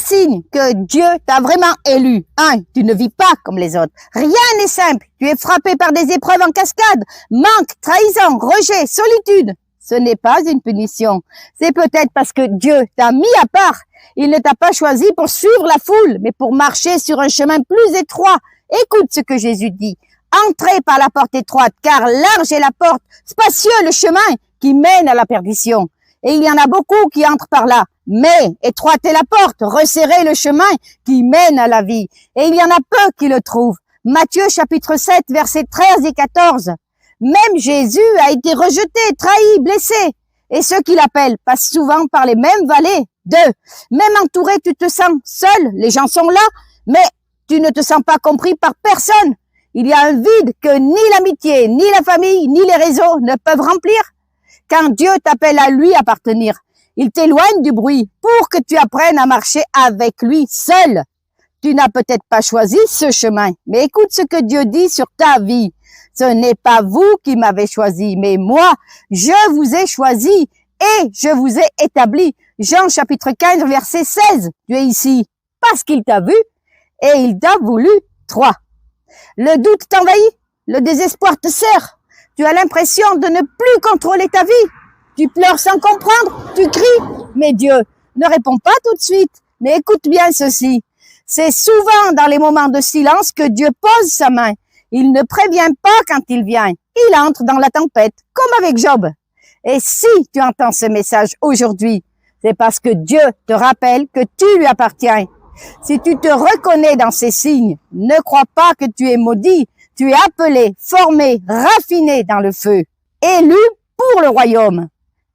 signe que Dieu t'a vraiment élu. 1. Tu ne vis pas comme les autres. Rien n'est simple. Tu es frappé par des épreuves en cascade. Manque, trahison, rejet, solitude. Ce n'est pas une punition. C'est peut-être parce que Dieu t'a mis à part. Il ne t'a pas choisi pour suivre la foule, mais pour marcher sur un chemin plus étroit. Écoute ce que Jésus dit. Entrez par la porte étroite, car large est la porte, spacieux le chemin qui mène à la perdition. Et il y en a beaucoup qui entrent par là. Mais étroite est la porte, resserrez le chemin qui mène à la vie. Et il y en a peu qui le trouvent. Matthieu chapitre 7, versets 13 et 14. Même Jésus a été rejeté, trahi, blessé. Et ceux qui l'appellent passent souvent par les mêmes vallées. 2. Même entouré, tu te sens seul. Les gens sont là, mais tu ne te sens pas compris par personne. Il y a un vide que ni l'amitié, ni la famille, ni les réseaux ne peuvent remplir. Quand Dieu t'appelle à lui appartenir, il t'éloigne du bruit pour que tu apprennes à marcher avec lui seul. Tu n'as peut-être pas choisi ce chemin, mais écoute ce que Dieu dit sur ta vie. Ce n'est pas vous qui m'avez choisi, mais moi, je vous ai choisi et je vous ai établi. Jean chapitre 15, verset 16. Tu es ici parce qu'il t'a vu et il t'a voulu. 3. Le doute t'envahit, le désespoir te serre. Tu as l'impression de ne plus contrôler ta vie. Tu pleures sans comprendre, tu cries, mais Dieu ne répond pas tout de suite. Mais écoute bien ceci. C'est souvent dans les moments de silence que Dieu pose sa main. Il ne prévient pas quand il vient. Il entre dans la tempête, comme avec Job. Et si tu entends ce message aujourd'hui, c'est parce que Dieu te rappelle que tu lui appartiens. Si tu te reconnais dans ces signes, ne crois pas que tu es maudit. Tu es appelé, formé, raffiné dans le feu, élu pour le royaume.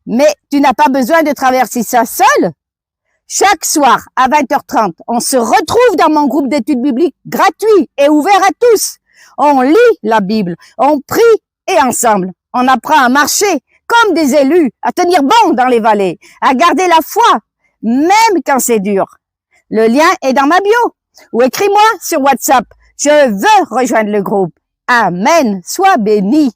Mais tu n'as pas besoin de traverser ça seul. Chaque soir à 20h30, on se retrouve dans mon groupe d'études bibliques gratuit et ouvert à tous. On lit la Bible, on prie et ensemble, on apprend à marcher comme des élus, à tenir bon dans les vallées, à garder la foi, même quand c'est dur. Le lien est dans ma bio ou écris-moi sur WhatsApp. Je veux rejoindre le groupe. Amen. Sois béni.